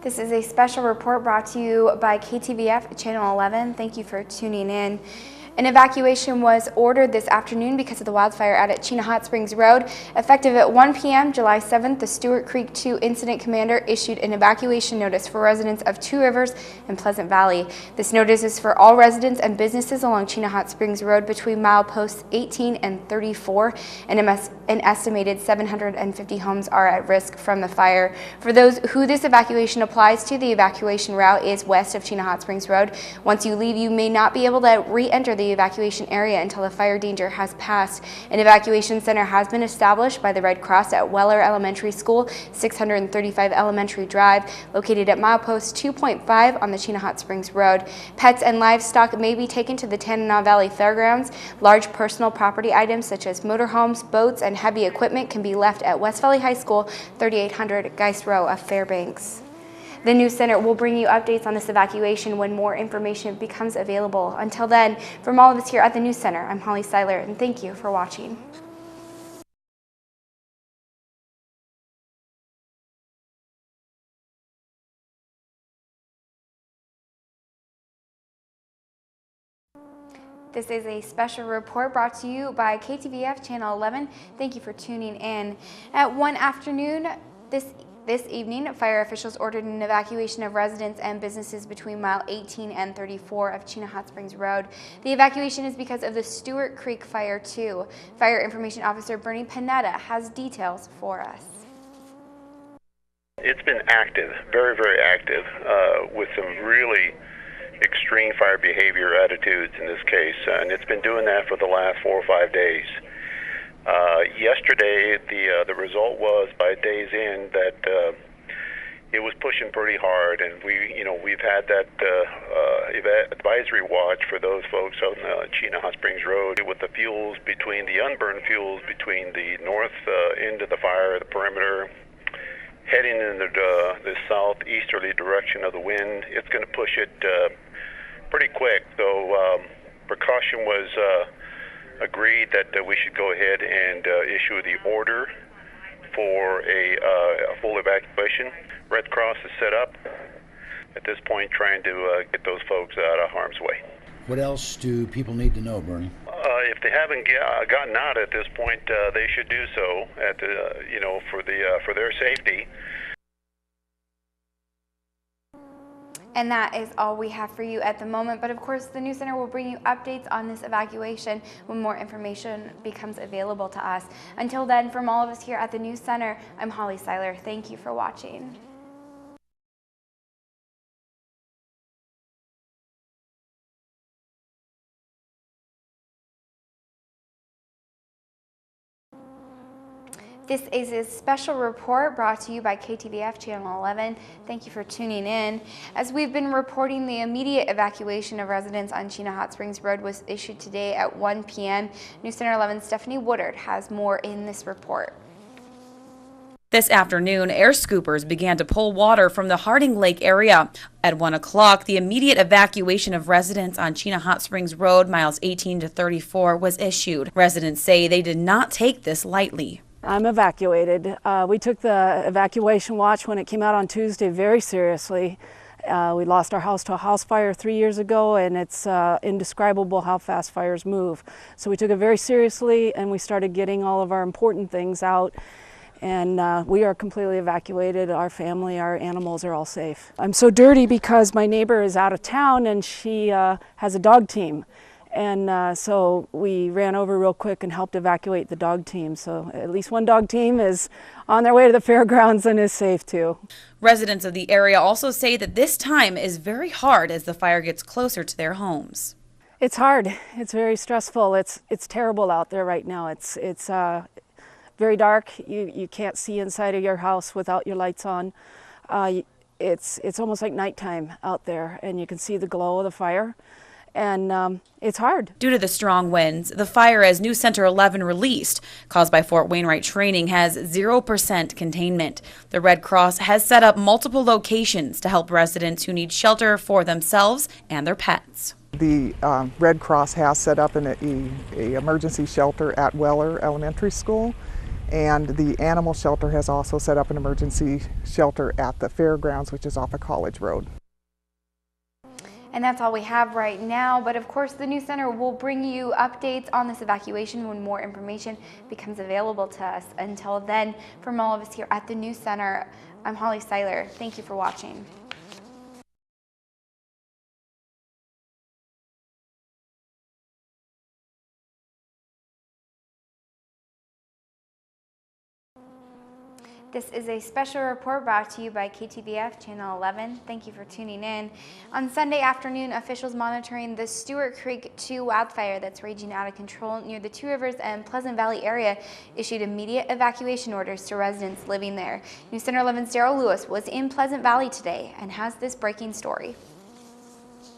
This is a special report brought to you by KTVF Channel 11. Thank you for tuning in. An evacuation was ordered this afternoon because of the wildfire out at Chena Hot Springs Road. Effective at 1 p.m. July 7th, the Stewart Creek 2 incident commander issued an evacuation notice for residents of Two Rivers and Pleasant Valley. This notice is for all residents and businesses along Chena Hot Springs Road between mileposts 18 and 34, and an estimated 750 homes are at risk from the fire. For those who this evacuation applies to, the evacuation route is west of Chena Hot Springs Road. Once you leave, you may not be able to re-enter the evacuation area until the fire danger has passed. An evacuation center has been established by the Red Cross at Weller Elementary School, 635 Elementary Drive, located at milepost 2.5 on the Chena Hot Springs Road. Pets and livestock may be taken to the Tanana Valley Fairgrounds. Large personal property items such as motorhomes, boats, and heavy equipment can be left at West Valley High School, 3800 Geist Row of Fairbanks. The News Center will bring you updates on this evacuation when more information becomes available. Until then, from all of us here at the News Center, I'm Holly Seiler, and thank you for watching. This is a special report brought to you by KTVF Channel 11. Thank you for tuning in. At 1 afternoon this evening, fire officials ordered an evacuation of residents and businesses between mile 18 and 34 of Chena Hot Springs Road. The evacuation is because of the Stewart Creek Fire 2. Fire Information Officer Bernie Panetta has details for us. It's been active, very, very active, with some really extreme fire behavior attitudes in this case, and it's been doing that for the last 4 or 5 days. Yesterday, the result was by day's end that it was pushing pretty hard, and we've had that advisory watch for those folks on Chena Hot Springs Road with the fuels between the unburned fuels between the north end of the fire, the perimeter, heading in the southeasterly direction of the wind. It's going to push it pretty quick, so precaution was agreed that we should go ahead and issue the order for a full evacuation. Red Cross is set up at this point trying to get those folks out of harm's way. What else do people need to know, Bernie? If they haven't gotten out at this point, they should do so at for their safety. And that is all we have for you at the moment. But of course, the News Center will bring you updates on this evacuation when more information becomes available to us. Until then, from all of us here at the News Center, I'm Holly Seiler. Thank you for watching. This is a special report brought to you by KTVF Channel 11. Thank you for tuning in. As we've been reporting, the immediate evacuation of residents on Chena Hot Springs Road was issued today at 1 p.m. News Center 11's Stephanie Woodard has more in this report. This afternoon, air scoopers began to pull water from the Harding Lake area. At 1 o'clock, the immediate evacuation of residents on Chena Hot Springs Road, miles 18 to 34, was issued. Residents say they did not take this lightly. I'm evacuated. We took the evacuation watch when it came out on Tuesday very seriously. We lost our house to a house fire 3 years ago, and it's indescribable how fast fires move. So we took it very seriously, and we started getting all of our important things out. And we are completely evacuated. Our family, our animals are all safe. I'm so dirty because my neighbor is out of town, and she has a dog team. And so we ran over real quick and helped evacuate the dog team. So at least one dog team is on their way to the fairgrounds and is safe too. Residents of the area also say that this time is very hard as the fire gets closer to their homes. It's hard. It's very stressful. It's terrible out there right now. It's very dark. You can't see inside of your house without your lights on. It's almost like nighttime out there, and you can see the glow of the fire. And it's hard. Due to the strong winds, the fire, as News Center 11 released, caused by Fort Wainwright Training, has 0% containment. The Red Cross has set up multiple locations to help residents who need shelter for themselves and their pets. The Red Cross has set up an emergency shelter at Weller Elementary School, And the animal shelter has also set up an emergency shelter at the fairgrounds, which is off of College Road. And that's all we have right now, but of course the News Center will bring you updates on this evacuation when more information becomes available to us. Until then, from all of us here at the News Center, I'm Holly Seiler. Thank you for watching. This is a special report brought to you by KTVF Channel 11. Thank you for tuning in. On Sunday afternoon, officials monitoring the Stewart Creek 2 wildfire that's raging out of control near the Two Rivers and Pleasant Valley area issued immediate evacuation orders to residents living there. News Center 11's Daryl Lewis was in Pleasant Valley today and has this breaking story.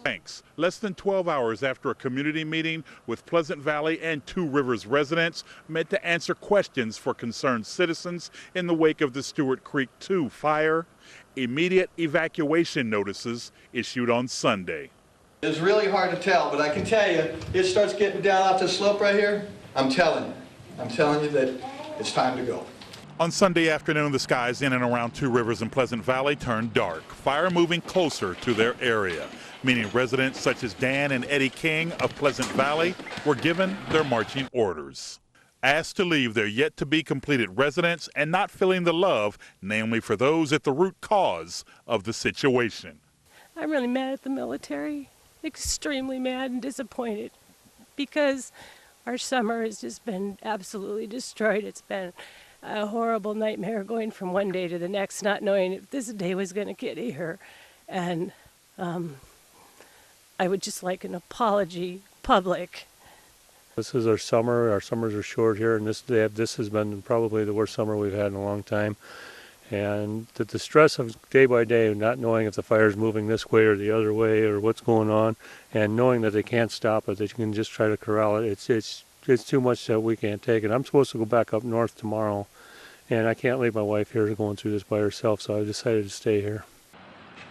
Thanks. Less than 12 hours after a community meeting with Pleasant Valley and Two Rivers residents met to answer questions for concerned citizens in the wake of the Stewart Creek 2 fire, immediate evacuation notices issued on Sunday. It's really hard to tell, but I can tell you, it starts getting down off the slope right here. I'm telling you that it's time to go. On Sunday afternoon, the skies in and around Two Rivers and Pleasant Valley turned dark, fire moving closer to their area, meaning residents such as Dan and Eddie King of Pleasant Valley were given their marching orders. Asked to leave their yet-to-be-completed residence and not feeling the love, namely for those at the root cause of the situation. I'm really mad at the military, extremely mad and disappointed, because our summer has just been absolutely destroyed. It's been a horrible nightmare going from one day to the next, not knowing if this day was going to get here. And I would just like an apology, public. This is our summer. Our summers are short here, and this has been probably the worst summer we've had in a long time. And the stress of day by day, not knowing if the fire is moving this way or the other way or what's going on, and knowing that they can't stop it, they can just try to corral it. It's too much that we can't take it. I'm supposed to go back up north tomorrow, and I can't leave my wife here going through this by herself, so I decided to stay here.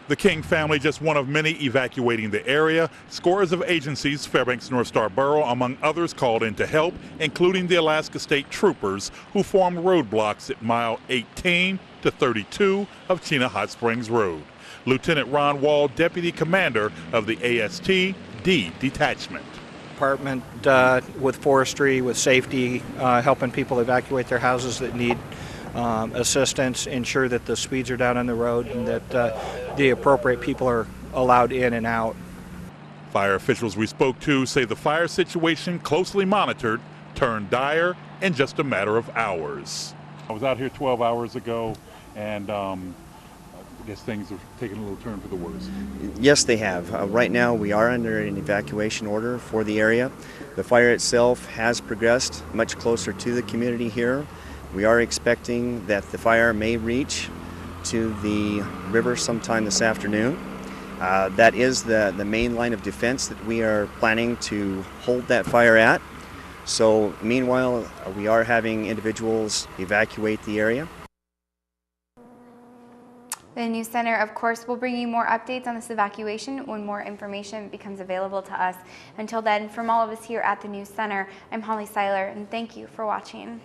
The King family just one of many evacuating the area. Scores of agencies, Fairbanks North Star Borough among others, called in to help, including the Alaska State Troopers, who formed roadblocks at mile 18 to 32 of Chena Hot Springs Road. Lieutenant Ron Wall, Deputy Commander of the AST D Detachment. Department with forestry, with safety, helping people evacuate their houses that need assistance, ensure that the speeds are down on the road and that the appropriate people are allowed in and out. Fire officials we spoke to say the fire situation, closely monitored, turned dire in just a matter of hours. I was out here 12 hours ago, and I guess things are taking a little turn for the worse. Yes, they have. Right now we are under an evacuation order for the area. The fire itself has progressed much closer to the community here. We are expecting that the fire may reach to the river sometime this afternoon. That is the main line of defense that we are planning to hold that fire at. So meanwhile, we are having individuals evacuate the area. The News Center, of course, will bring you more updates on this evacuation when more information becomes available to us. Until then, from all of us here at the News Center, I'm Holly Seiler, and thank you for watching.